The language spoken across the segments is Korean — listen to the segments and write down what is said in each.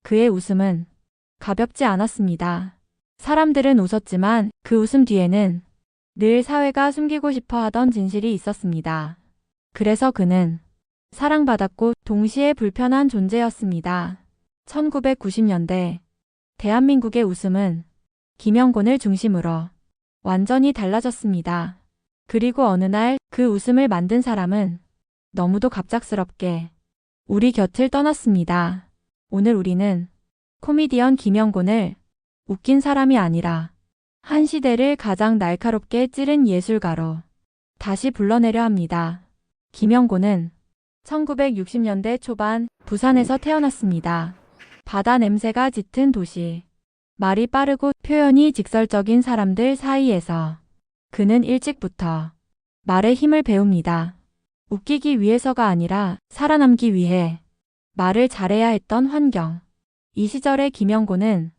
그의 웃음은 가볍지 않았습니다. 사람들은 웃었지만 그 웃음 뒤에는 늘 사회가 숨기고 싶어 하던 진실이 있었습니다. 그래서 그는 사랑받았고 동시에 불편한 존재였습니다. 1990년대 대한민국의 웃음은 김영곤을 중심으로 완전히 달라졌습니다. 그리고 어느 날 그 웃음을 만든 사람은 너무도 갑작스럽게 우리 곁을 떠났습니다. 오늘 우리는 코미디언 김영곤을 웃긴 사람이 아니라 한 시대를 가장 날카롭게 찌른 예술가로 다시 불러내려 합니다. 김영곤은 1960년대 초반 부산에서 태어났습니다. 바다 냄새가 짙은 도시, 말이 빠르고 표현이 직설적인 사람들 사이에서 그는 일찍부터 말의 힘을 배웁니다. 웃기기 위해서가 아니라 살아남기 위해 말을 잘해야 했던 환경. 이 시절의 김영곤은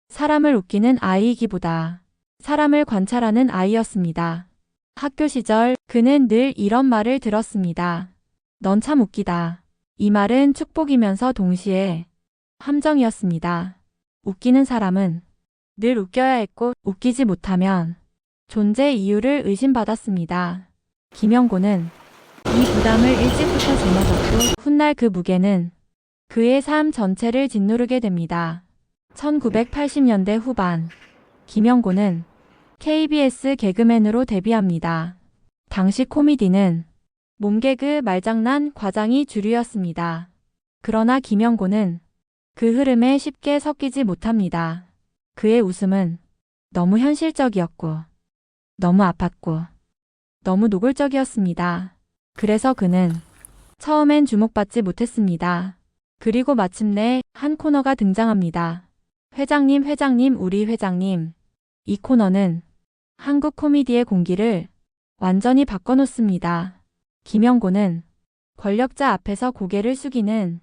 사람을 웃기는 아이이기보다 사람을 관찰하는 아이였습니다. 학교 시절 그는 늘 이런 말을 들었습니다. 넌 참 웃기다. 이 말은 축복이면서 동시에 함정이었습니다. 웃기는 사람은 늘 웃겨야 했고 웃기지 못하면 존재 이유를 의심받았습니다. 김영곤은 이 부담을 일찍부터 짊어졌고 훗날 그 무게는 그의 삶 전체를 짓누르게 됩니다. 1980년대 후반 김영곤은 KBS 개그맨으로 데뷔합니다. 당시 코미디는 몸개그, 말장난, 과장이 주류였습니다. 그러나 김영곤은 그 흐름에 쉽게 섞이지 못합니다. 그의 웃음은 너무 현실적이었고 너무 아팠고 너무 노골적이었습니다. 그래서 그는 처음엔 주목받지 못했습니다. 그리고 마침내 한 코너가 등장합니다. 회장님, 회장님, 우리 회장님. 이 코너는 한국 코미디의 공기를 완전히 바꿔놓습니다. 김영곤은 권력자 앞에서 고개를 숙이는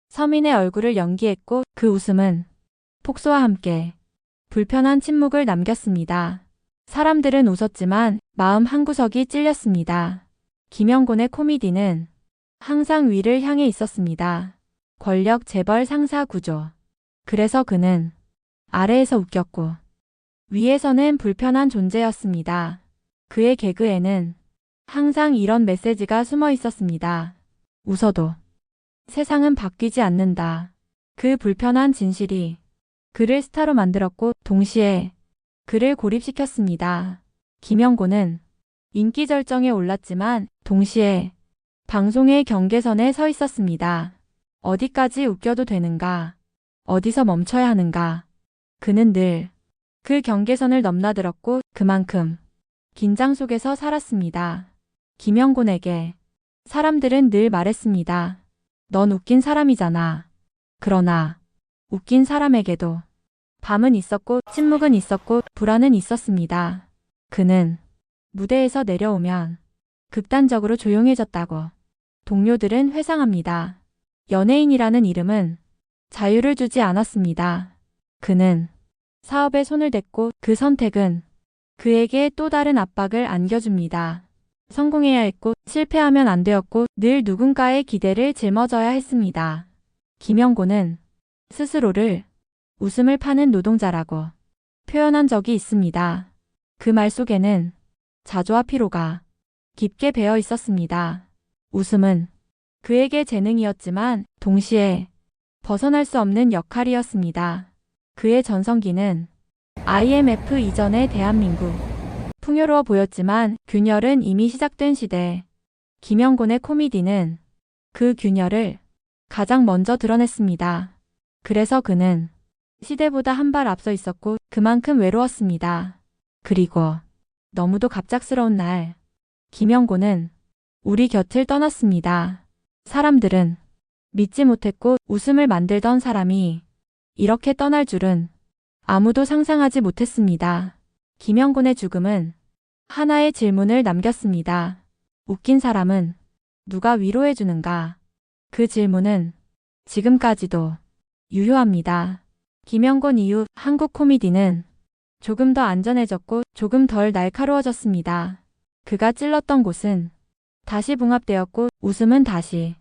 서민의 얼굴을 연기했고 그 웃음은 폭소와 함께 불편한 침묵을 남겼습니다. 사람들은 웃었지만 마음 한구석이 찔렸습니다. 김영곤의 코미디는 항상 위를 향해 있었습니다. 권력, 재벌, 상사 구조. 그래서 그는 아래에서 웃겼고 위에서는 불편한 존재였습니다. 그의 개그에는 항상 이런 메시지가 숨어 있었습니다. 웃어도 세상은 바뀌지 않는다. 그 불편한 진실이 그를 스타로 만들었고 동시에 그를 고립시켰습니다. 김영곤은 인기 절정에 올랐지만 동시에 방송의 경계선에 서 있었습니다. 어디까지 웃겨도 되는가? 어디서 멈춰야 하는가? 그는 늘 그 경계선을 넘나들었고 그만큼 긴장 속에서 살았습니다. 김영곤에게 사람들은 늘 말했습니다. 넌 웃긴 사람이잖아. 그러나 웃긴 사람에게도 밤은 있었고 침묵은 있었고 불안은 있었습니다. 그는 무대에서 내려오면 극단적으로 조용해졌다고 동료들은 회상합니다. 연예인이라는 이름은 자유를 주지 않았습니다. 그는 사업에 손을 댔고 그 선택은 그에게 또 다른 압박을 안겨줍니다. 성공해야 했고 실패하면 안 되었고 늘 누군가의 기대를 짊어져야 했습니다. 김영곤은 스스로를 웃음을 파는 노동자라고 표현한 적이 있습니다. 그 말 속에는 자조와 피로가 깊게 배어 있었습니다. 웃음은 그에게 재능이었지만 동시에 벗어날 수 없는 역할이었습니다. 그의 전성기는 IMF 이전의 대한민국. 풍요로워 보였지만 균열은 이미 시작된 시대. 김영곤의 코미디는 그 균열을 가장 먼저 드러냈습니다. 그래서 그는 시대보다 한 발 앞서 있었고 그만큼 외로웠습니다. 그리고 너무도 갑작스러운 날, 김영곤은 우리 곁을 떠났습니다. 사람들은 믿지 못했고 웃음을 만들던 사람이 이렇게 떠날 줄은 아무도 상상하지 못했습니다. 김영곤의 죽음은 하나의 질문을 남겼습니다. 웃긴 사람은 누가 위로해주는가? 그 질문은 지금까지도 유효합니다. 김영곤 이후 한국 코미디는 조금 더 안전해졌고 조금 덜 날카로워졌습니다. 그가 찔렀던 곳은 다시 봉합되었고 웃음은 다시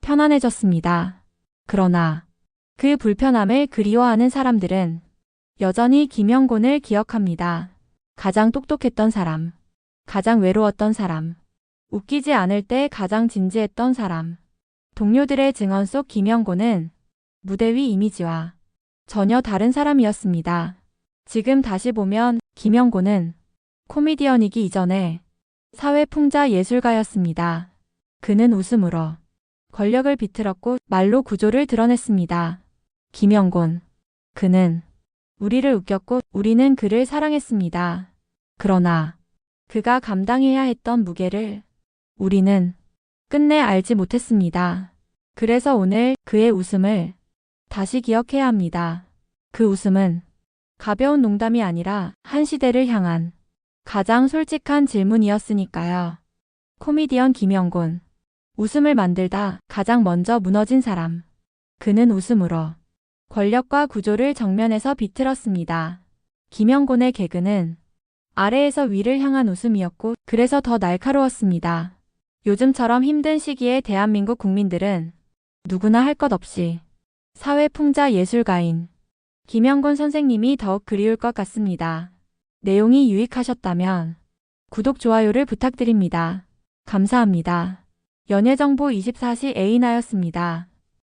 편안해졌습니다. 그러나 그 불편함을 그리워하는 사람들은 여전히 김영곤을 기억합니다. 가장 똑똑했던 사람, 가장 외로웠던 사람, 웃기지 않을 때 가장 진지했던 사람. 동료들의 증언 속 김영곤은 무대 위 이미지와 전혀 다른 사람이었습니다. 지금 다시 보면 김영곤은 코미디언이기 이전에 사회 풍자 예술가였습니다. 그는 웃음으로 권력을 비틀었고 말로 구조를 드러냈습니다. 김영곤. 그는 우리를 웃겼고 우리는 그를 사랑했습니다. 그러나 그가 감당해야 했던 무게를 우리는 끝내 알지 못했습니다. 그래서 오늘 그의 웃음을 다시 기억해야 합니다. 그 웃음은 가벼운 농담이 아니라 한 시대를 향한 가장 솔직한 질문이었으니까요. 코미디언 김영곤. 웃음을 만들다 가장 먼저 무너진 사람. 그는 웃음으로 권력과 구조를 정면에서 비틀었습니다. 김영곤의 개그는 아래에서 위를 향한 웃음이었고 그래서 더 날카로웠습니다. 요즘처럼 힘든 시기에 대한민국 국민들은 누구나 할 것 없이 사회 풍자 예술가인 김영곤 선생님이 더욱 그리울 것 같습니다. 내용이 유익하셨다면 구독, 좋아요를 부탁드립니다. 감사합니다. 연예정보 24시 에이나였습니다.